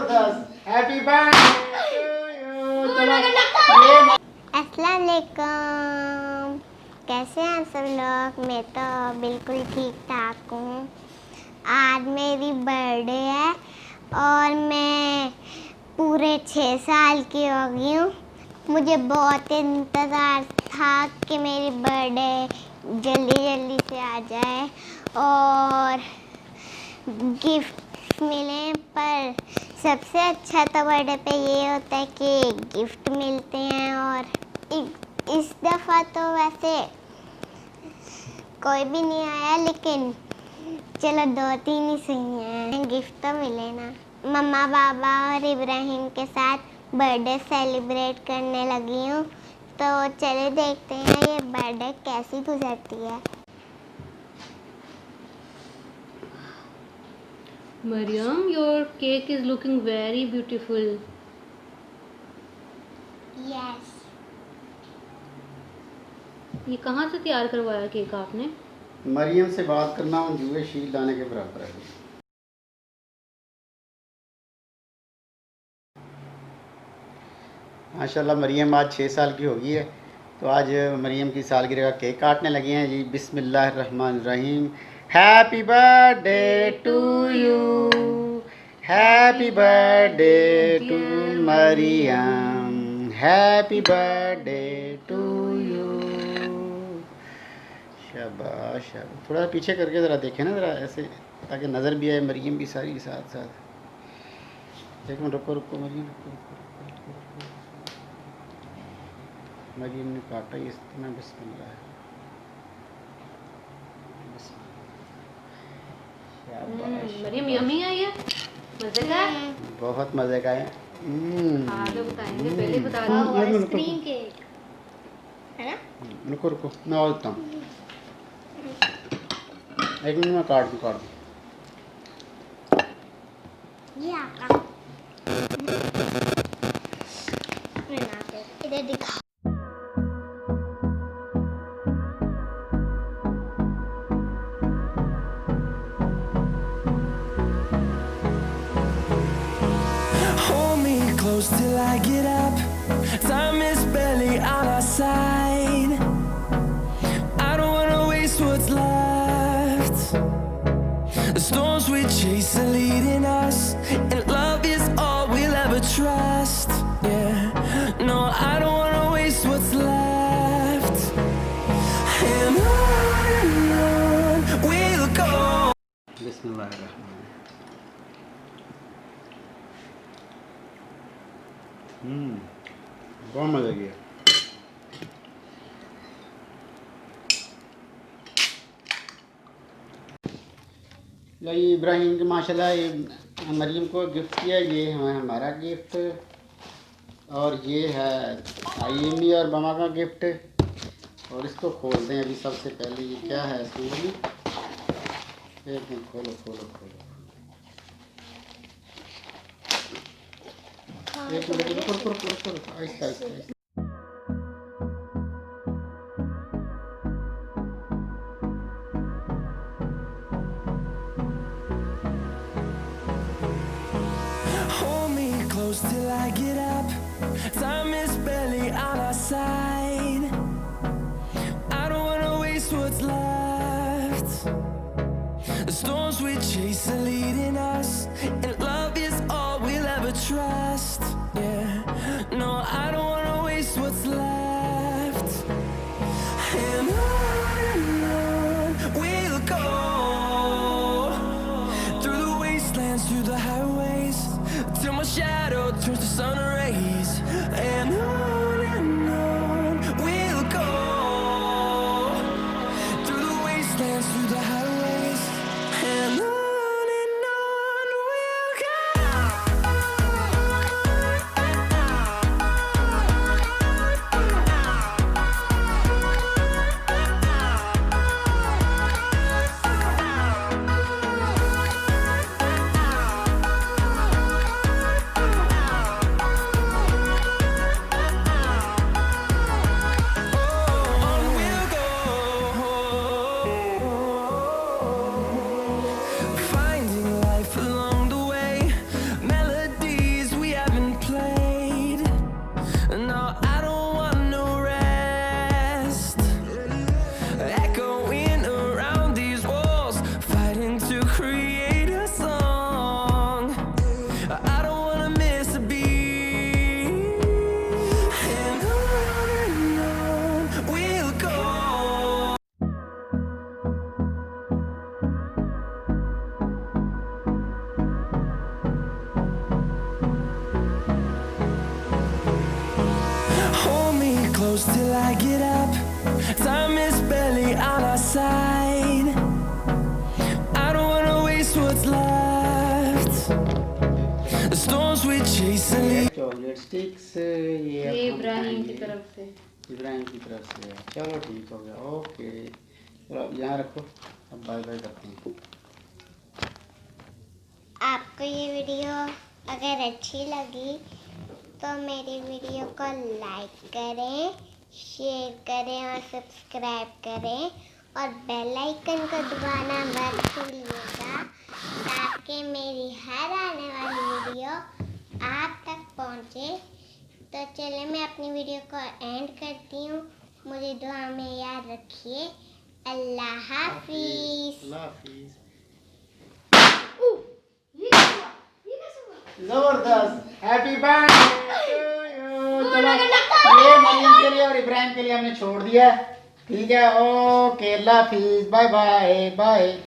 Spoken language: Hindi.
जबरदस्त। Happy birthday to you. अस्सलाम वालेकुम, कैसे हैं सब लोग? मैं तो बिल्कुल ठीक ठाक हूँ। आज मेरी बर्थडे है और मैं पूरे 6 साल की हो गई हूँ। मुझे बहुत इंतज़ार था कि मेरी बर्थडे जल्दी जल्दी से आ जाए और गिफ्ट मिले, पर सबसे अच्छा तो बर्थडे पे ये होता है कि गिफ्ट मिलते हैं। और इस दफ़ा तो वैसे कोई भी नहीं आया, लेकिन चलो 2-3 ही सही हैं, गिफ्ट तो मिले ना। मम्मा पापा और इब्राहिम के साथ बर्थडे सेलिब्रेट करने लगी हूँ, तो चले देखते हैं ये बर्थडे कैसी गुजरती है। Maryam, your cake is looking very beautiful. Yes. ये कहाँ से तैयार करवाया केक आपने? मरियम से बात करना उन जुए शील लाने के बराबर है। माशाल्लाह मरियम आज 6 साल की हो गई है, तो आज मरियम की सालगिरह का केक काटने लगे हैं जी। बिस्मिल्लाहिर्रहमानिर्रहीम। Happy birthday to you, happy birthday to Mariam, happy birthday to you. शाबाश शाबाश। थोड़ा पीछे करके ज़रा देखें ना, ज़रा ऐसे, ताकि नज़र भी आए मरियम की सारी साथ साथ। एक मिनट रुको रुको मरियम, मरियम ने काटा इस तरह। बिस्मिल्लाह मरियम यम्मी है ये, मजे का है? बहुत मज़े का है। खा लो, बताएंगे, पहले बता दो। आइसक्रीम केक है ना? रुको रुको मैं और देता हूँ, एक मिनट में काट दूँ। ये आपका इधर दिखा। Hold me close till I get up. Time is barely on our side. I don't wanna waste what's left. The storms we chase are leading us, and love is all we'll ever trust. Yeah, no, I don't wanna waste what's left. And on we'll go. बिस्मिल्लाहिर्रहमानिर्रहीम। बहुत मज़ा किया। ये इब्राहिम के माशाल्लाह, ये मरियम को गिफ्ट किया, ये हमारा गिफ्ट, और ये है आईएमई और बमा का गिफ्ट। और इसको खोलते हैं अभी। सबसे पहले ये क्या है इसमें, एक मिनट, खोलो खोलो खोलो, एक मिनट रुको रुको रुको रुको रुको, Aahista Aahista Aahista. Hold me close till I get up. Time is barely on our side. I don't wanna waste what's left. The storms we chase are leading us, and love is all we'll ever trust. Yeah, no, I don't wanna waste what's left. And on we'll go, through the wastelands, through the highways, till my shadow turns to sun rays. And on we'll go, through the wastelands, through the highways. And on we'll go. close till I get up. Time is barely on our side. I don't wanna waste what's left. The storms we chase and leave. Chocolate sticks ये ये अब हम इब्राहिम की खाएंगे। तरफ से। इब्राहिम की तरफ से है। चलो ठीक हो गया, ओके। चलो अब यहाँ रखो, अब बाय बाय करते हैं। आपको ये वीडियो अगर अच्छी लगी तो मेरी वीडियो को लाइक करें, शेयर करें और सब्सक्राइब करें और बेल आइकन को दबाना मत भूलिएगा ताकि मेरी हर आने वाली वीडियो आप तक पहुंचे। तो चलिए मैं अपनी वीडियो को एंड करती हूँ। मुझे दुआ में याद रखिए। अल्लाह हाफिज़। अल्लाह हाफिज़। ये क्या हुआ? ये कैसे हुआ? जबरदस्त, हैप्पी बर्थडे टू यू। चलो ये मरियम के लिए और इब्राहिम के लिए हमने छोड़ दिया, ठीक है। ओके, अल्लाह हाफिज़, बाय बाय बाय।